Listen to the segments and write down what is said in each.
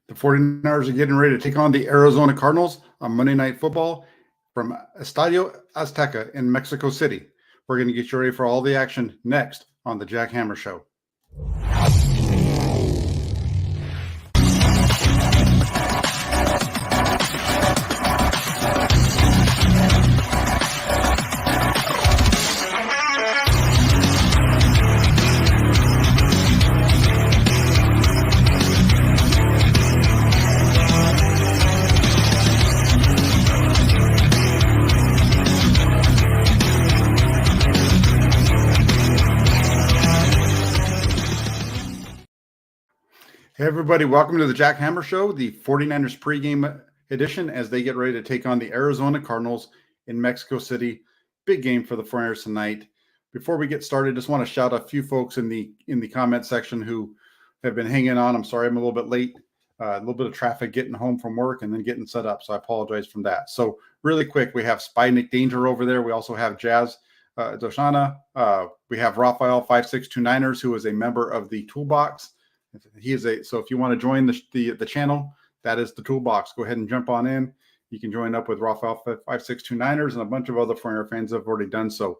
The 49ers are getting ready to take on the Arizona Cardinals on Monday Night Football from Estadio Azteca in Mexico City. We're going to get you ready for all the action next on the Jack Hammer Show. Hey, everybody. Welcome to the Jack Hammer Show, the 49ers pregame edition as they get ready to take on the Arizona Cardinals in Mexico City. Big game for the 49ers tonight. Before we get started, just want to shout out a few folks in the comment section who have been hanging on. I'm sorry I'm a little bit late. A little bit of traffic getting home from work and then getting set up, so I apologize from that. So really quick, we have Spy Nick Danger over there. We also have Jazz Doshana. We have Raphael 5629ers, who is a member of the Toolbox. So if you want to join the channel, that is the Toolbox. Go ahead and jump on in. You can join up with Raphael 5629ers and a bunch of other 49er fans have already done so.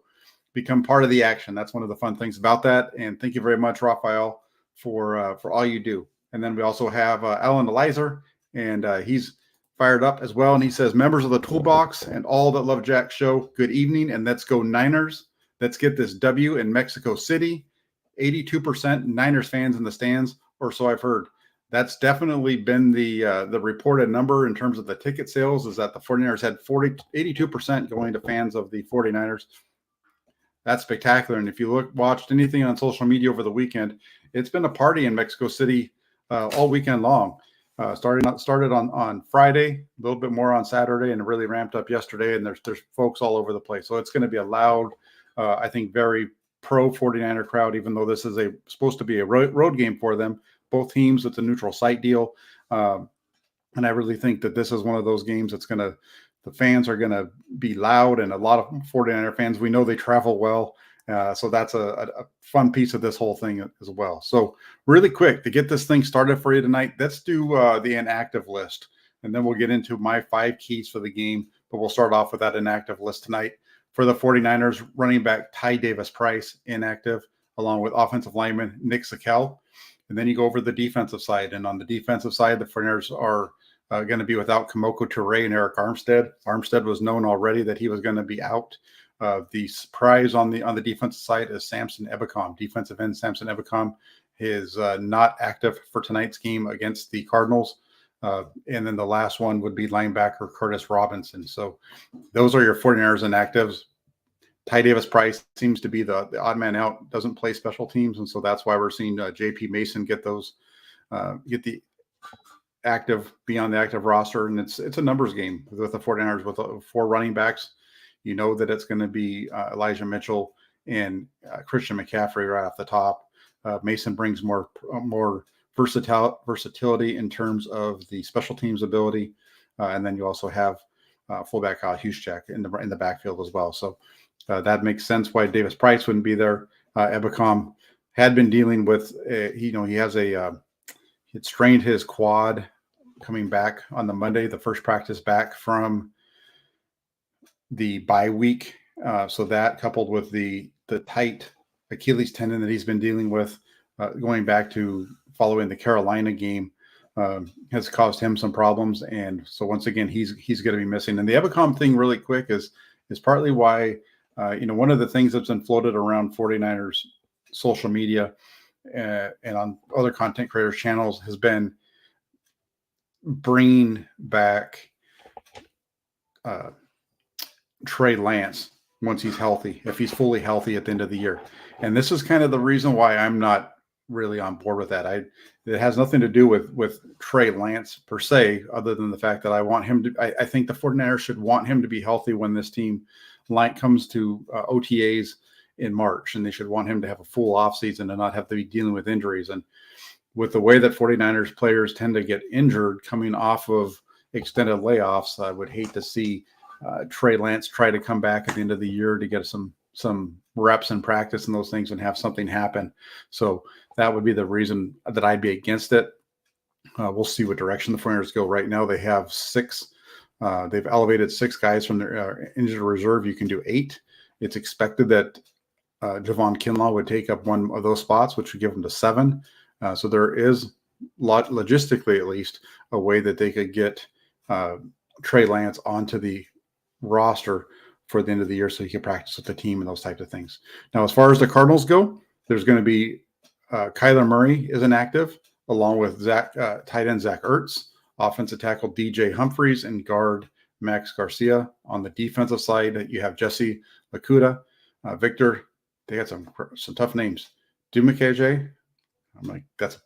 Become part of the action. That's one of the fun things about that. And thank you very much, Raphael, for all you do. And then we also have Alan Elizer, and he's fired up as well. And he says, members of the Toolbox and all that love Jack's show, good evening, and let's go Niners. Let's get this W in Mexico City. 82% Niners fans in the stands, or so I've heard. That's definitely been the reported number in terms of the ticket sales, is that the 49ers had 82% going to fans of the 49ers. That's spectacular. And if you watched anything on social media over the weekend, it's been a party in Mexico City all weekend long. Started on Friday, a little bit more on Saturday, and it really ramped up yesterday. And there's folks all over the place. So it's going to be a loud, I think, very pro 49er crowd, even though this is supposed to be a road game for them. Both teams, it's a neutral site deal. And I really think that this is one of those games that's the fans are going to be loud, and a lot of 49er fans, we know they travel well. So that's a fun piece of this whole thing as well. So really quick, to get this thing started for you tonight, let's do the inactive list. And then we'll get into my 5 keys for the game. But we'll start off with that inactive list tonight. For the 49ers, running back Ty Davis-Price, inactive, along with offensive lineman Nick Zakelj. And then you go over the defensive side. And on the defensive side, the 49ers are going to be without Kemoko Toure and Eric Armstead. Armstead was known already that he was going to be out. The surprise on the defensive side is Samson Ebukam. Defensive end Samson Ebukam is not active for tonight's game against the Cardinals. And then the last one would be linebacker Curtis Robinson. So those are your 49ers inactives. Ty Davis-Price seems to be the odd man out, doesn't play special teams. And so that's why we're seeing J.P. Mason get the active, be on the active roster. And it's a numbers game with the 49ers with 4 running backs. You know that it's going to be Elijah Mitchell and Christian McCaffrey right off the top. Mason brings more versatility in terms of the special teams ability. And then you also have fullback Kyle Juszczyk in the backfield as well. So that makes sense why Davis-Price wouldn't be there. Ebukam had been dealing with, he had strained his quad coming back on the Monday, the first practice back from the bye week. So that coupled with the tight Achilles tendon that he's been dealing with going back to following the Carolina game has caused him some problems. And so once again, he's going to be missing. And the Ebukam thing really quick is partly why, one of the things that's been floated around 49ers social media and on other content creators channels has been bringing back Trey Lance once he's healthy, if he's fully healthy at the end of the year. And this is kind of the reason why I'm not really on board with that. It has nothing to do with Trey Lance per se, other than the fact that I want him to, I think the 49ers should want him to be healthy when this team comes to OTAs in March, and they should want him to have a full offseason and not have to be dealing with injuries. And with the way that 49ers players tend to get injured coming off of extended layoffs, I would hate to see Trey Lance try to come back at the end of the year to get some reps in practice and those things and have something happen. So that would be the reason that I'd be against it. We'll see what direction the 49ers go. Right now, they have six. They've elevated six guys from their injured reserve. You can do 8. It's expected that Javon Kinlaw would take up one of those spots, which would give them to 7. So there is, logistically at least, a way that they could get Trey Lance onto the roster for the end of the year so he can practice with the team and those types of things. Now, as far as the Cardinals go, there's going to be Kyler Murray is inactive, along with tight end Zach Ertz, offensive tackle DJ Humphries, and guard Max Garcia. On the defensive side, you have Jesse Lakuta, Victor. They got some tough names. Dumakeje. I'm like,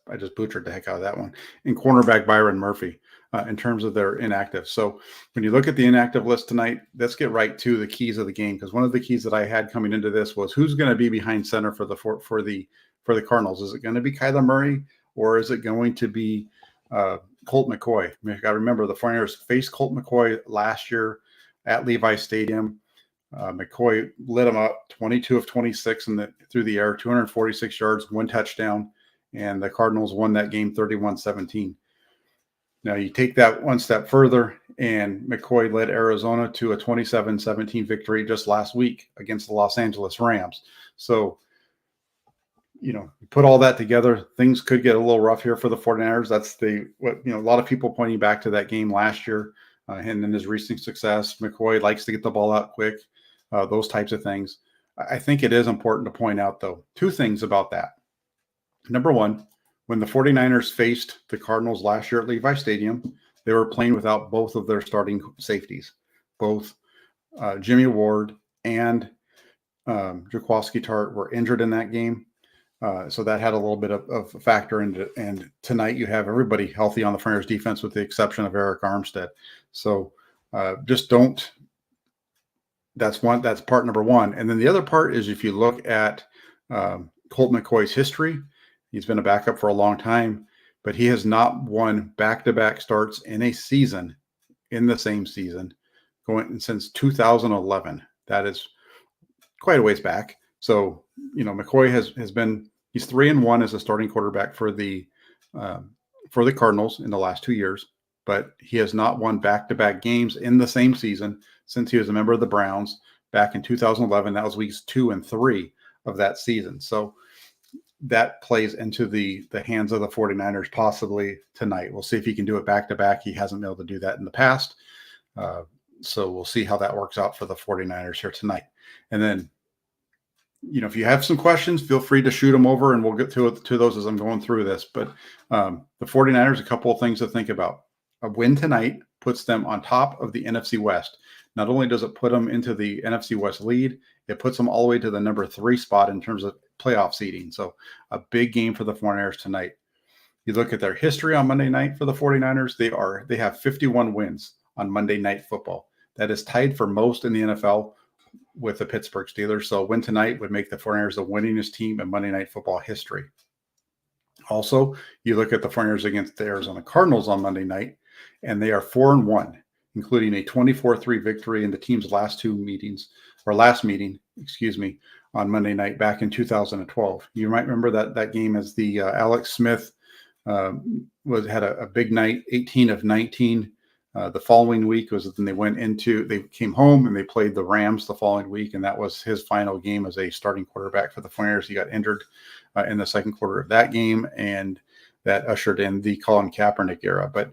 I just butchered the heck out of that one. And cornerback Byron Murphy in terms of their inactive. So when you look at the inactive list tonight, let's get right to the keys of the game, because one of the keys that I had coming into this was who's going to be behind center for the Cardinals. Is it going to be Kyler Murray, or is it going to be Colt McCoy? I got to remember the 49ers faced Colt McCoy last year at Levi Stadium. McCoy lit him up, 22 of 26 through the air, 246 yards, 1 touchdown, and the Cardinals won that game 31-17. Now you take that one step further, and McCoy led Arizona to a 27-17 victory just last week against the Los Angeles Rams. So, you put all that together, things could get a little rough here for the 49ers. That's a lot of people pointing back to that game last year and in his recent success. McCoy likes to get the ball out quick, those types of things. I think it is important to point out, though, 2 things about that. Number one, when the 49ers faced the Cardinals last year at Levi Stadium, they were playing without both of their starting safeties. Both Jimmy Ward and Jaquiski Tartt were injured in that game. So that had a little bit of a factor into it. And tonight you have everybody healthy on the 49ers defense with the exception of Eric Armstead. So just don't. That's part number one. And then the other part is if you look at Colt McCoy's history, he's been a backup for a long time, but he has not won back-to-back starts in a season, in the same season, going since 2011. That is quite a ways back. So, McCoy has been, he's 3-1 as a starting quarterback for the Cardinals in the last 2 years, but he has not won back-to-back games in the same season since he was a member of the Browns back in 2011. That was weeks 2 and 3 of that season. So that plays into the hands of the 49ers possibly tonight. We'll see if he can do it back-to-back. He hasn't been able to do that in the past. So we'll see how that works out for the 49ers here tonight. And then, if you have some questions, feel free to shoot them over and we'll get to those as I'm going through this. But the 49ers, a couple of things to think about. A win tonight puts them on top of the NFC West. Not only does it put them into the NFC West lead, it puts them all the way to the number 3 spot in terms of playoff seeding. So a big game for the 49ers tonight. You look at their history on Monday night for the 49ers, they have 51 wins on Monday Night Football. That is tied for most in the NFL with the Pittsburgh Steelers. So a win tonight would make the 49ers the winningest team in Monday Night Football history. Also, you look at the 49ers against the Arizona Cardinals on Monday night, and they are 4-1, including a 24-3 victory in the team's last meeting, on Monday night back in 2012. You might remember that game as the Alex Smith had a big night, 18 of 19. The following week was when they came home and they played the Rams the following week, and that was his final game as a starting quarterback for the 49ers. He got injured in the second quarter of that game, and that ushered in the Colin Kaepernick era. But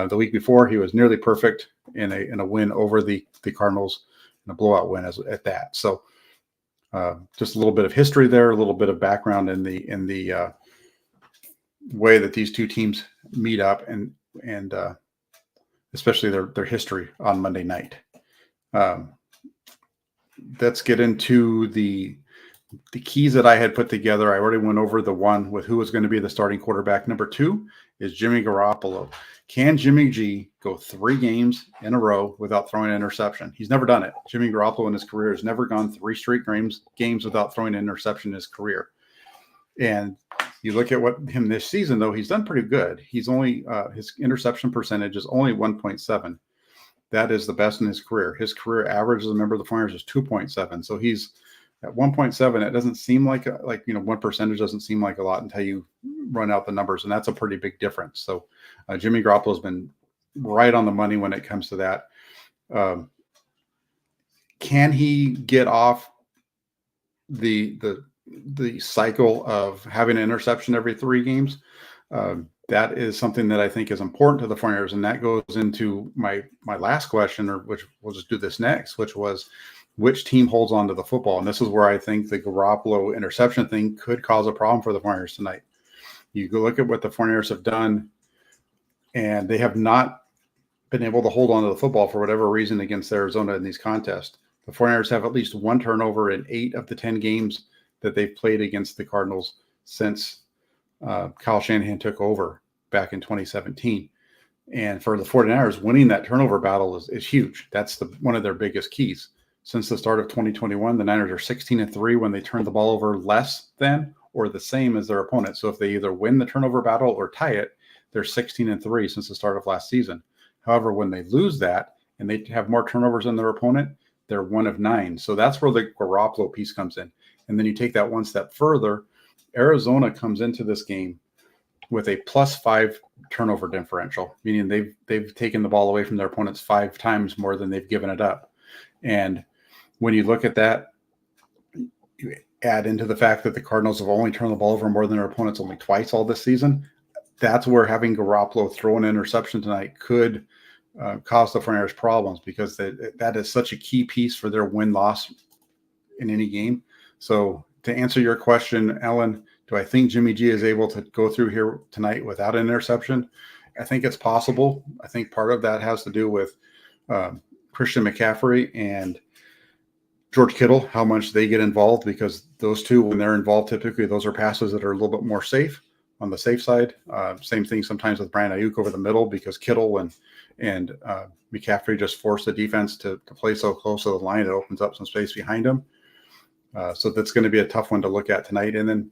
the week before, he was nearly perfect in a win over the Cardinals, and a blowout win at that. So just a little bit of history there, a little bit of background in the way that these two teams meet up, and especially their history on Monday night. Let's get into the keys that I had put together. I already went over the one with who was going to be the starting quarterback. Number 2 is Jimmy Garoppolo. Can Jimmy G go 3 games in a row without throwing an interception? He's never done it. Jimmy Garoppolo in his career has never gone 3 straight games without throwing an interception in his career. And you look at him this season, though, he's done pretty good. He's only his interception percentage is only 1.7. That is the best in his career. His career average as a member of the 49ers is 2.7. So he's At 1.7, it doesn't seem like 1% doesn't seem like a lot until you run out the numbers, and that's a pretty big difference. So Jimmy Garoppolo has been right on the money when it comes to that. Can he get off the cycle of having an interception every 3 games? That is something that I think is important to the 49ers, and that goes into my last question, or which we'll just do this next, which was which team holds on to the football. And this is where I think the Garoppolo interception thing could cause a problem for the 49ers tonight. You go look at what the 49ers have done, and they have not been able to hold on to the football for whatever reason against Arizona in these contests. The 49ers have at least 1 turnover in 8 of the 10 games that they've played against the Cardinals since Kyle Shanahan took over back in 2017. And for the 49ers, winning that turnover battle is huge. That's one of their biggest keys. Since the start of 2021, the Niners are 16-3 when they turn the ball over less than or the same as their opponent. So if they either win the turnover battle or tie it, they're 16-3 since the start of last season. However, when they lose that and they have more turnovers than their opponent, they're 1 of 9. So that's where the Garoppolo piece comes in. And then you take that one step further. Arizona comes into this game with a +5 turnover differential, meaning they've taken the ball away from their opponents 5 times more than they've given it up. And when you look at that, you add into the fact that the Cardinals have only turned the ball over more than their opponents only twice all this season. That's where having Garoppolo throw an interception tonight could cause the 49ers problems, because that is such a key piece for their win-loss in any game. So to answer your question, Ellen, do I think Jimmy G is able to go through here tonight without an interception? I think it's possible. I think part of that has to do with Christian McCaffrey and George Kittle, how much they get involved, because those two, when they're involved, typically those are passes that are a little bit more safe, on the safe side. Same thing sometimes with Brian Ayuk over the middle, because Kittle and McCaffrey just force the defense to play so close to the line, it opens up some space behind them. So that's going to be a tough one to look at tonight. And then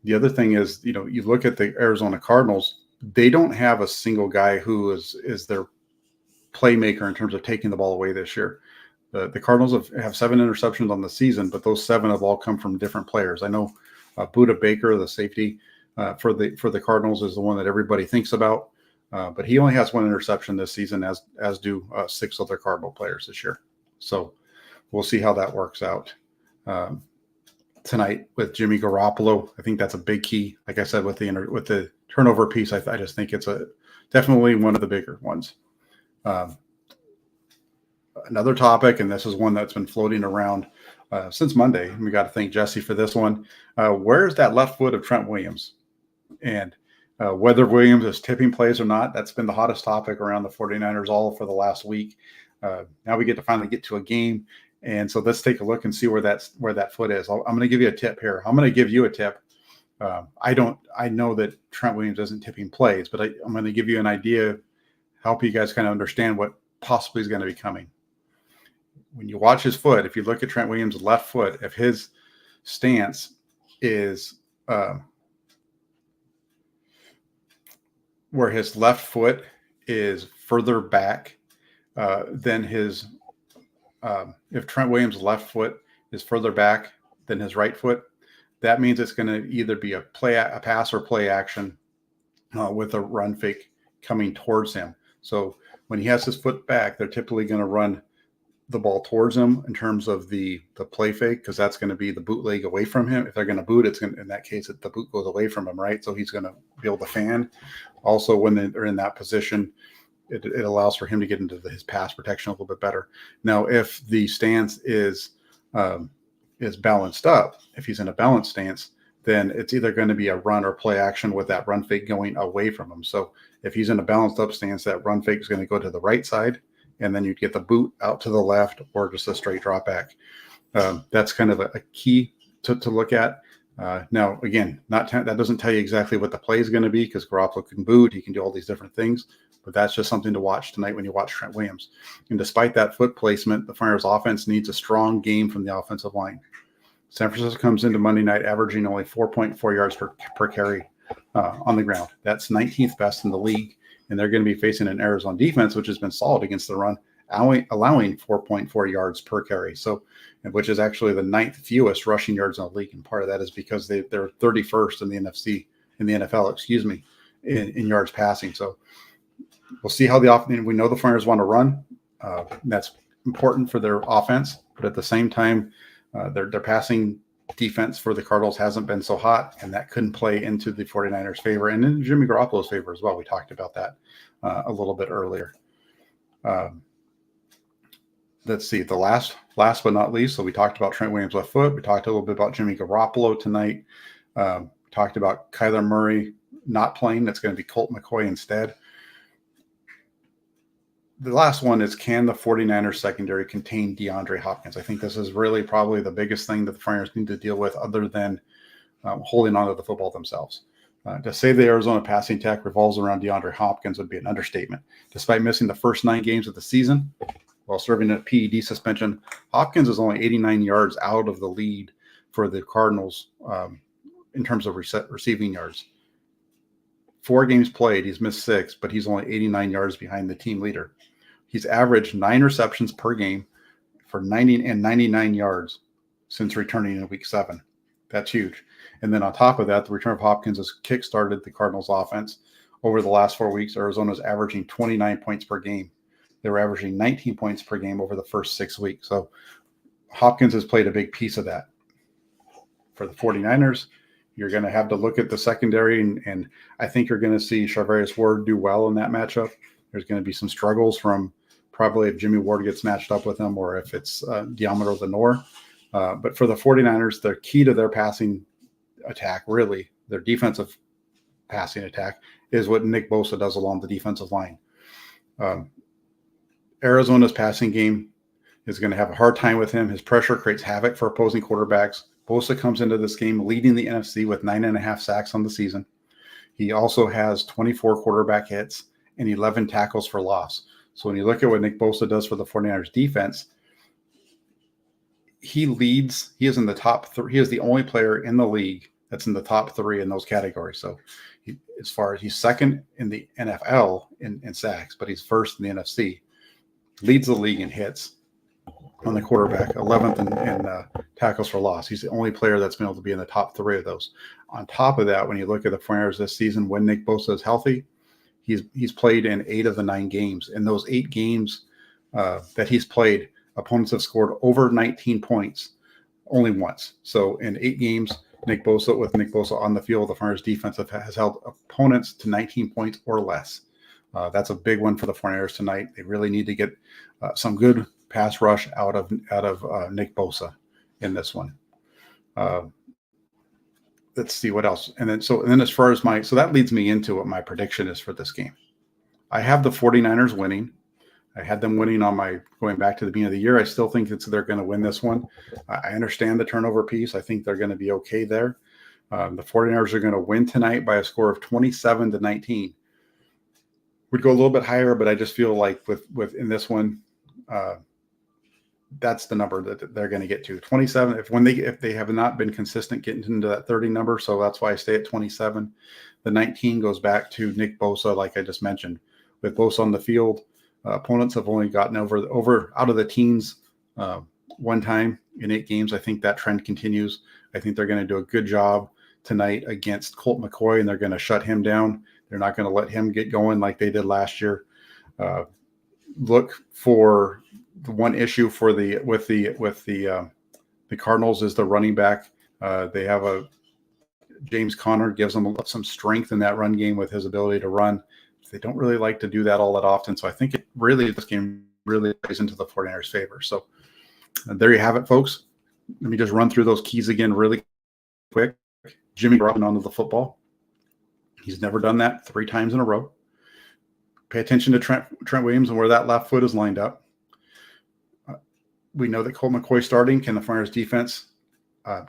the other thing is, you look at the Arizona Cardinals, they don't have a single guy who is their playmaker in terms of taking the ball away this year. The Cardinals have 7 interceptions on the season, but those 7 have all come from different players. I know Budda Baker, the safety for the Cardinals, is the one that everybody thinks about, but he only has 1 interception this season, as do 6 other Cardinal players this year. So we'll see how that works out tonight with Jimmy Garoppolo. I think that's a big key. Like I said, with the turnover piece, I just think it's definitely one of the bigger ones. Another topic, and this is one that's been floating around since Monday, and we got to thank Jesse for this one. Where's that left foot of Trent Williams? And whether Williams is tipping plays or not, that's been the hottest topic around the 49ers all for the last week. Now we get to finally get to a game. And so let's take a look and see where that foot is. I'm going to give you a tip here. I'm going to give you a tip. I know that Trent Williams isn't tipping plays, but I'm going to give you an idea, help you guys kind of understand what possibly is going to be coming. When you watch his foot, if you look at Trent Williams' left foot, if his stance is where his left foot is further back than his if Trent Williams' left foot is further back than his right foot, that means it's going to either be a pass or play action with a run fake coming towards him. So when he has his foot back, they're typically going to run the ball towards him in terms of the play fake, because that's going to be the bootleg away from him. If they're going to boot, it's going to, in that case, the boot goes away from him, right? So he's going to be able to fan. Also, when they're in that position, it allows for him to get into his pass protection a little bit better. Now, if the stance is balanced up, if he's in a balanced stance, then it's either going to be a run or play action with that run fake going away from him. So if he's in a balanced up stance, that run fake is going to go to the right side, and then you'd get the boot out to the left or just a straight drop back. That's kind of a key to look at. Now, again, that doesn't tell you exactly what the play is going to be, because Garoppolo can boot, he can do all these different things, but that's just something to watch tonight when you watch Trent Williams. And despite that foot placement, the 49ers offense needs a strong game from the offensive line. San Francisco comes into Monday night averaging only 4.4 yards per carry on the ground. That's 19th best in the league. And they're going to be facing an Arizona defense, which has been solid against the run, allowing 4.4 yards per carry. So, which is actually the 9th fewest rushing yards in the league. And part of that is because they're 31st in the NFL, in yards passing. So we'll see how the offense, we know the Flyers want to run. That's important for their offense, but at the same time, their passing defense for the Cardinals hasn't been so hot, and that couldn't play into the 49ers' favor and in Jimmy Garoppolo's favor as well. We talked about that a little bit earlier. Let's see, the last but not least, so we talked about Trent Williams' left foot. We talked a little bit about Jimmy Garoppolo tonight. Talked about Kyler Murray not playing. That's going to be Colt McCoy instead. The last one is, can the 49ers secondary contain DeAndre Hopkins? I think this is really probably the biggest thing that the 49ers need to deal with, other than holding on to the football themselves. To say the Arizona passing attack revolves around DeAndre Hopkins would be an understatement. Despite missing the first 9 games of the season while serving a PED suspension, Hopkins is only 89 yards out of the lead for the Cardinals in terms of receiving yards. 4 games played, he's missed 6, but he's only 89 yards behind the team leader. He's averaged 9 receptions per game for 90 and 99 yards since returning in week 7. That's huge. And then on top of that, the return of Hopkins has kickstarted the Cardinals offense. Over the last 4 weeks, Arizona's averaging 29 points per game. They were averaging 19 points per game over the first 6 weeks. So Hopkins has played a big piece of that. For the 49ers, you're going to have to look at the secondary, and I think you're going to see Charvarius Ward do well in that matchup. There's going to be some struggles from probably if Jimmy Ward gets matched up with him, or if it's Diamondo Lenore. But for the 49ers, the key to their passing attack, really, their defensive passing attack, is what Nick Bosa does along the defensive line. Arizona's passing game is going to have a hard time with him. His pressure creates havoc for opposing quarterbacks. Bosa comes into this game leading the NFC with 9.5 sacks on the season. He also has 24 quarterback hits and 11 tackles for loss. So when you look at what Nick Bosa does for the 49ers defense, he leads. He is in the top 3. He is the only player in the league that's in the top 3 in those categories. So as far as he's second in the NFL in sacks, but he's first in the NFC. Leads the league in hits on the quarterback, 11th in tackles for loss. He's the only player that's been able to be in the top 3 of those. On top of that, when you look at the 49ers this season, when Nick Bosa is healthy, he's played in 8 of the 9 games. In those 8 games that he's played, opponents have scored over 19 points only once. So in 8 games, Nick Bosa on the field, the 49ers defense has held opponents to 19 points or less. That's a big one for the 49ers tonight. They really need to get some good pass rush out of Nick Bosa in this one. Let's see what else. And then as far as that leads me into what my prediction is for this game. I have the 49ers winning. I had them winning going back to the beginning of the year. I still think they're going to win this one. I understand the turnover piece. I think they're going to be okay there. The 49ers are going to win tonight by a score of 27-19. Would go a little bit higher, but I just feel like with in this one, that's the number that they're going to get to 27. If they have not been consistent getting into that 30 number, so that's why I stay at 27. The 19 goes back to Nick Bosa, like I just mentioned. With Bosa on the field, opponents have only gotten over out of the teens one time in 8 games. I think that trend continues. I think they're going to do a good job tonight against Colt McCoy, and they're going to shut him down. They're not going to let him get going like they did last year. Look for the one issue with the Cardinals is the running back. They have James Conner gives them some strength in that run game with his ability to run. They don't really like to do that all that often. So I think this game really plays into the 49ers' favor. So there you have it, folks. Let me just run through those keys again really quick. Jimmy Garoppolo onto the football. He's never done that 3 times in a row. Pay attention to Trent Williams and where that left foot is lined up. We know that Colt McCoy starting. Can the 49ers defense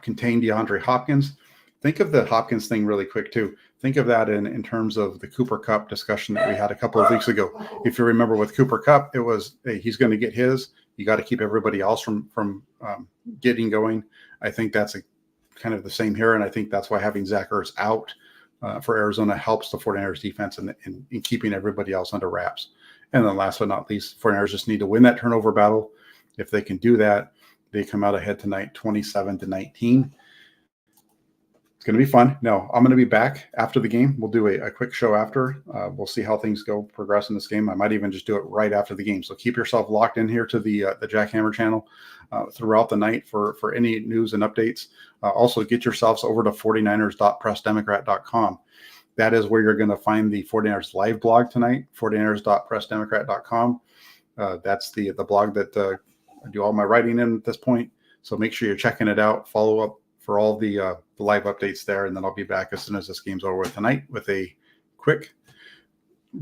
contain DeAndre Hopkins? Think of the Hopkins thing really quick, too. Think of that in terms of the Cooper Kupp discussion that we had a couple of weeks ago. If you remember with Cooper Kupp, it was, hey, he's going to get his. You got to keep everybody else from getting going. I think that's kind of the same here, and I think that's why having Zach Ertz out for Arizona helps the 49ers defense in keeping everybody else under wraps. And then last but not least, 49ers just need to win that turnover battle. If they can do that, they come out ahead tonight 27-19. It's going to be fun. No, I'm going to be back after the game. We'll do a quick show after. We'll see how things go progress in this game. I might even just do it right after the game. So keep yourself locked in here to the Jackhammer channel throughout the night for any news and updates. Also, get yourselves over to 49ers.pressdemocrat.com. That is where you're going to find the 49ers live blog tonight, 49ers.pressdemocrat.com. That's the blog that I do all my writing in at this point. So make sure you're checking it out. Follow up for all the live updates there, and then I'll be back as soon as this game's over with tonight with a quick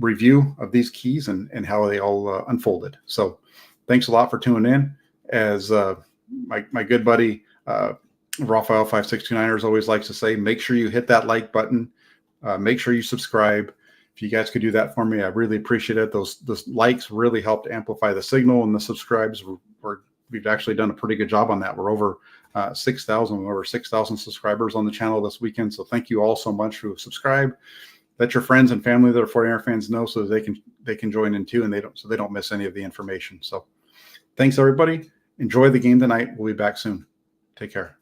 review of these keys and how they all unfolded. So thanks a lot for tuning in. As my good buddy Raphael 5629ers always likes to say, make sure you hit that like button. Make sure you subscribe. If you guys could do that for me, I really appreciate it. Those likes really helped amplify the signal, and the subscribes we've actually done a pretty good job on that. We're over 6,000. We're over 6,000 subscribers on the channel this weekend. So thank you all so much who subscribe. Let your friends and family that are 49er fans know so that they can join in too, and they don't miss any of the information. So thanks everybody. Enjoy the game tonight. We'll be back soon. Take care.